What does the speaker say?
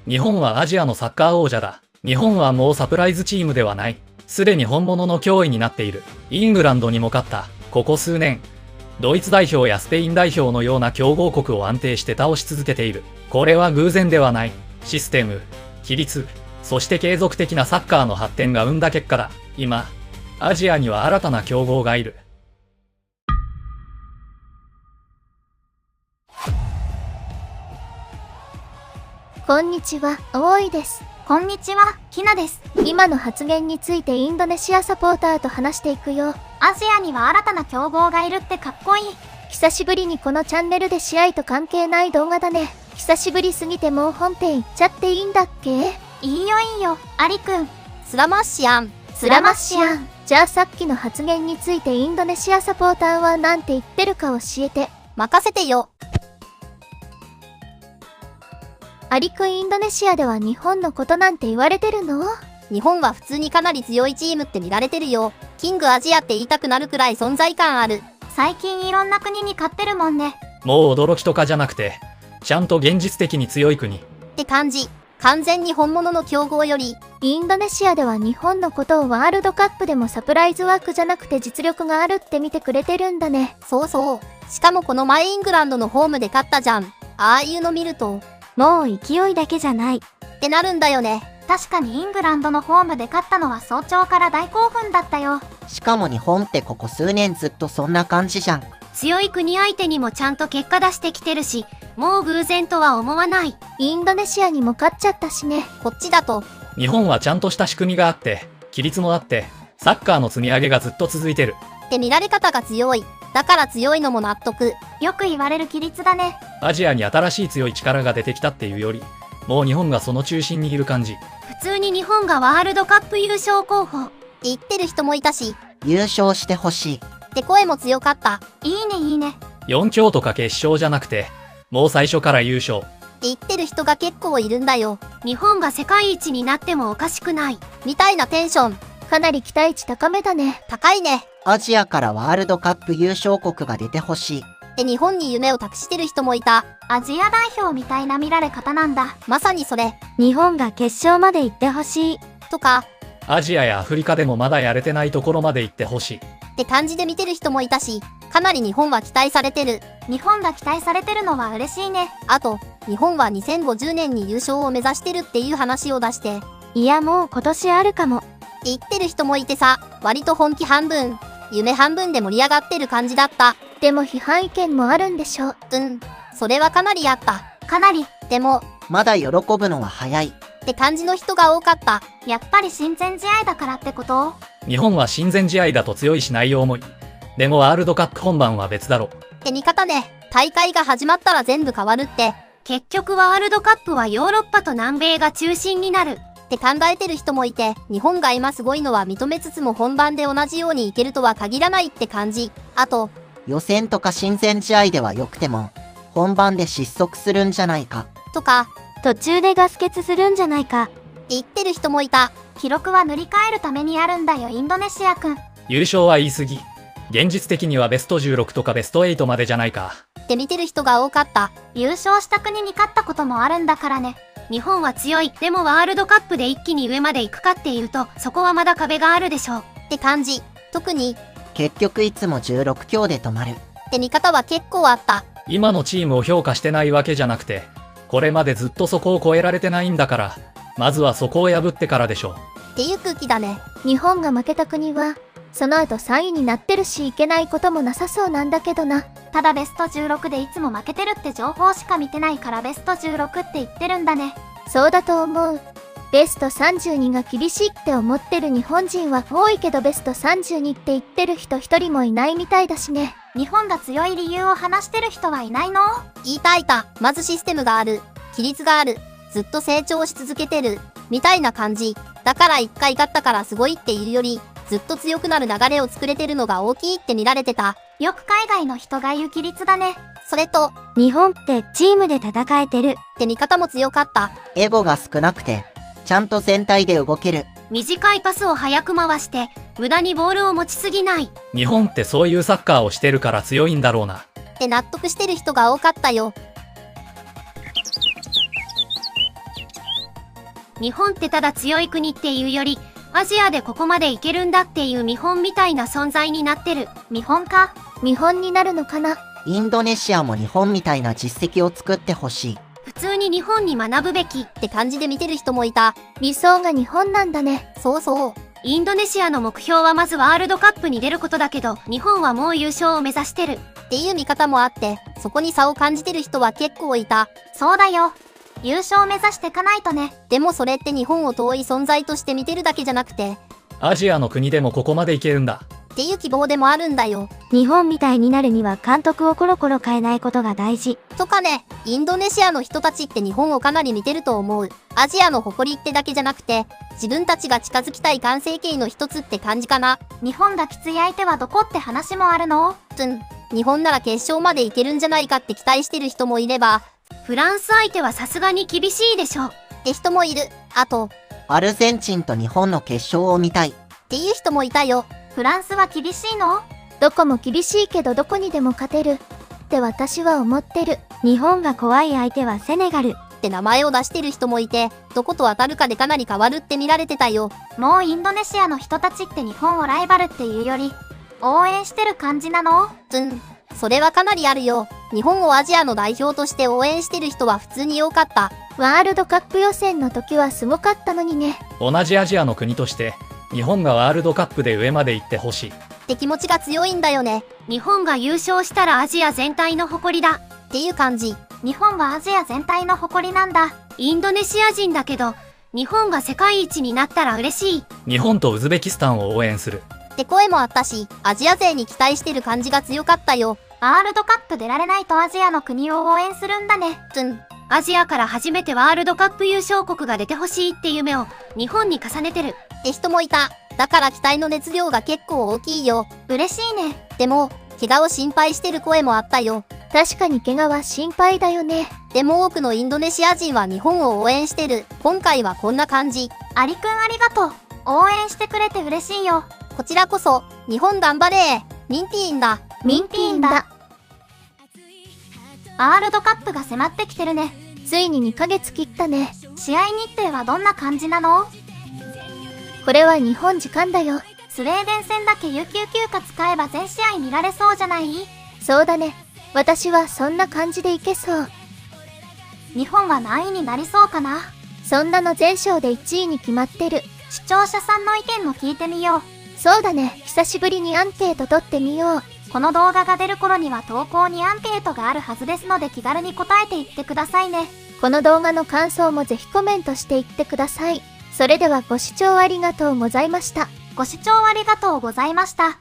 日本はアジアのサッカー王者だ。日本はもうサプライズチームではない。すでに本物の脅威になっている。イングランドにも勝った。ここ数年。ドイツ代表やスペイン代表のような強豪国を安定して倒し続けている。これは偶然ではない。システム、規律、そして継続的なサッカーの発展が生んだ結果だ。今、アジアには新たな強豪がいる。こんにちは、大井です。こんにちは、きなです。今の発言についてインドネシアサポーターと話していくよ。アジアには新たな強豪がいるってかっこいい。久しぶりにこのチャンネルで試合と関係ない動画だね。久しぶりすぎてもう本編行っちゃっていいんだっけ？いいよいいよ、アリくん。スラマッシアン。スラマッシアン。じゃあさっきの発言についてインドネシアサポーターはなんて言ってるか教えて。任せてよ。アリくん、インドネシアでは日本のことなんて言われてるの？日本は普通にかなり強いチームって見られてるよ。キングアジアって言いたくなるくらい存在感ある。最近いろんな国に勝ってるもんね。もう驚きとかじゃなくて、ちゃんと現実的に強い国。って感じ。完全に本物の強豪より。インドネシアでは日本のことをワールドカップでもサプライズ枠じゃなくて実力があるって見てくれてるんだね。そうそう。しかもこの前イングランドのホームで勝ったじゃん。ああいうの見ると、もう勢いだけじゃないってなるんだよね。確かにイングランドのホームで勝ったのは早朝から大興奮だったよ。しかも日本ってここ数年ずっとそんな感じじゃん。強い国相手にもちゃんと結果出してきてるし、もう偶然とは思わない。インドネシアにも勝っちゃったしね。こっちだと。日本はちゃんとした仕組みがあって、規律もあって、サッカーの積み上げがずっと続いてる。って見られ方が強い。だから強いのも納得。よく言われる規律だね。アジアに新しい強い力が出てきたっていうより、もう日本がその中心にいる感じ。普通に日本がワールドカップ優勝候補って言ってる人もいたし、優勝してほしいって声も強かった。いいねいいね。4強とか決勝じゃなくて、もう最初から優勝。って言ってる人が結構いるんだよ。日本が世界一になってもおかしくない。みたいなテンション。かなり期待値高めだね。高いね。アジアからワールドカップ優勝国が出てほしいって日本に夢を託してる人もいた。アジア代表みたいな見られ方なんだ。まさにそれ。日本が決勝まで行ってほしい。とか、アジアやアフリカでもまだやれてないところまで行ってほしい。って感じで見てる人もいたし、かなり日本は期待されてる。日本が期待されてるのは嬉しいね。あと、日本は2050年に優勝を目指してるっていう話を出して、いやもう今年あるかも。って言ってる人もいてさ、割と本気半分、夢半分で盛り上がってる感じだった。でも批判意見もあるんでしょ。それはかなりあった。かなり。でも、まだ喜ぶのは早いって感じの人が多かった。やっぱり親善試合だからってこと？日本は親善試合だと強いし内容重い。でもワールドカップ本番は別だろ。って見方ね。大会が始まったら全部変わるって。結局ワールドカップはヨーロッパと南米が中心になる。って考えてる人もいて、日本が今すごいのは認めつつも本番で同じようにいけるとは限らないって感じ。あと、予選とか親善試合では良くても、本番で失速するんじゃないか。とか、途中でガス欠するんじゃないか。って言ってる人もいた。記録は塗り替えるためにあるんだよ、インドネシアくん。優勝は言い過ぎ。現実的にはベスト16とかベスト8までじゃないか。って見てる人が多かった。優勝した国に勝ったこともあるんだからね。日本は強い。でもワールドカップで一気に上まで行くかっていうと、そこはまだ壁があるでしょう。って感じ。特に、結局いつも16強で止まるって見方は結構あった。今のチームを評価してないわけじゃなくて、これまでずっとそこを超えられてないんだから、まずはそこを破ってからでしょ。っていう空気だね。日本が負けた国は、その後3位になってるしいけないこともなさそうなんだけどな。ただベスト16でいつも負けてるって情報しか見てないからベスト16って言ってるんだね。そうだと思う。ベスト32が厳しいって思ってる日本人は多いけどベスト32って言ってる人一人もいないみたいだしね。日本が強い理由を話してる人はいないの？言いたいた。まずシステムがある。規律がある。ずっと成長し続けてる。みたいな感じ。だから一回勝ったからすごいっているより、ずっと強くなる流れを作れてるのが大きいって見られてた。よく海外の人が言う規律だね。それと、日本ってチームで戦えてるって見方も強かった。エゴが少なくて、ちゃんと全体で動ける。短いパスを早く回して、無駄にボールを持ちすぎない。日本ってそういうサッカーをしてるから強いんだろうな。って納得してる人が多かったよ。日本ってただ強い国っていうより、アジアでここまでいけるんだっていう見本みたいな存在になってる。見本か。見本になるのかな。インドネシアも日本みたいな実績を作ってほしい。普通に日本に学ぶべき。って感じで見てる人もいた。理想が日本なんだね。そうそう。インドネシアの目標はまずワールドカップに出ることだけど、日本はもう優勝を目指してる。っていう見方もあって、そこに差を感じてる人は結構いた。そうだよ。優勝を目指していかないとね。でもそれって日本を遠い存在として見てるだけじゃなくて、アジアの国でもここまでいけるんだ。っていう希望でもあるんだよ。日本みたいになるには監督をコロコロ変えないことが大事。とかね、インドネシアの人たちって日本をかなり見てると思う。アジアの誇りってだけじゃなくて、自分たちが近づきたい完成形の一つって感じかな。日本がきつい相手はどこって話もあるの？日本なら決勝までいけるんじゃないかって期待してる人もいれば、フランス相手はさすがに厳しいでしょ。って人もいる。あと、アルゼンチンと日本の決勝を見たい。っていう人もいたよ。フランスは厳しいの？どこも厳しいけどどこにでも勝てるって私は思ってる。日本が怖い相手はセネガル。って名前を出してる人もいて、どこと当たるかでかなり変わるって見られてたよ。もうインドネシアの人たちって日本をライバルっていうより、応援してる感じなの？それはかなりあるよ。日本をアジアの代表として応援してる人は普通に多かった。ワールドカップ予選の時はすごかったのにね。同じアジアの国として、日本がワールドカップで上まで行ってほしい。って気持ちが強いんだよね。日本が優勝したらアジア全体の誇りだ。っていう感じ。日本はアジア全体の誇りなんだ。インドネシア人だけど、日本が世界一になったら嬉しい。日本とウズベキスタンを応援する。って声もあったし、アジア勢に期待してる感じが強かったよ。ワールドカップ出られないとアジアの国を応援するんだね。アジアから初めてワールドカップ優勝国が出てほしいって夢を日本に重ねてる。って人もいた。だから期待の熱量が結構大きいよ。嬉しいね。でも、怪我を心配してる声もあったよ。確かに怪我は心配だよね。でも多くのインドネシア人は日本を応援してる。今回はこんな感じ。アリくんありがとう。応援してくれて嬉しいよ。こちらこそ、日本頑張れー。ミンティーンだ。ミンティーンだ。ワールドカップが迫ってきてるね。ついに2ヶ月切ったね。試合日程はどんな感じなの？これは日本時間だよ。スウェーデン戦だけ有給休暇使えば全試合見られそうじゃない？そうだね。私はそんな感じでいけそう。日本は何位になりそうかな？そんなの全勝で1位に決まってる。視聴者さんの意見も聞いてみよう。そうだね。久しぶりにアンケート取ってみよう。この動画が出る頃には投稿にアンケートがあるはずですので気軽に答えていってくださいね。この動画の感想もぜひコメントしていってください。それではご視聴ありがとうございました。ご視聴ありがとうございました。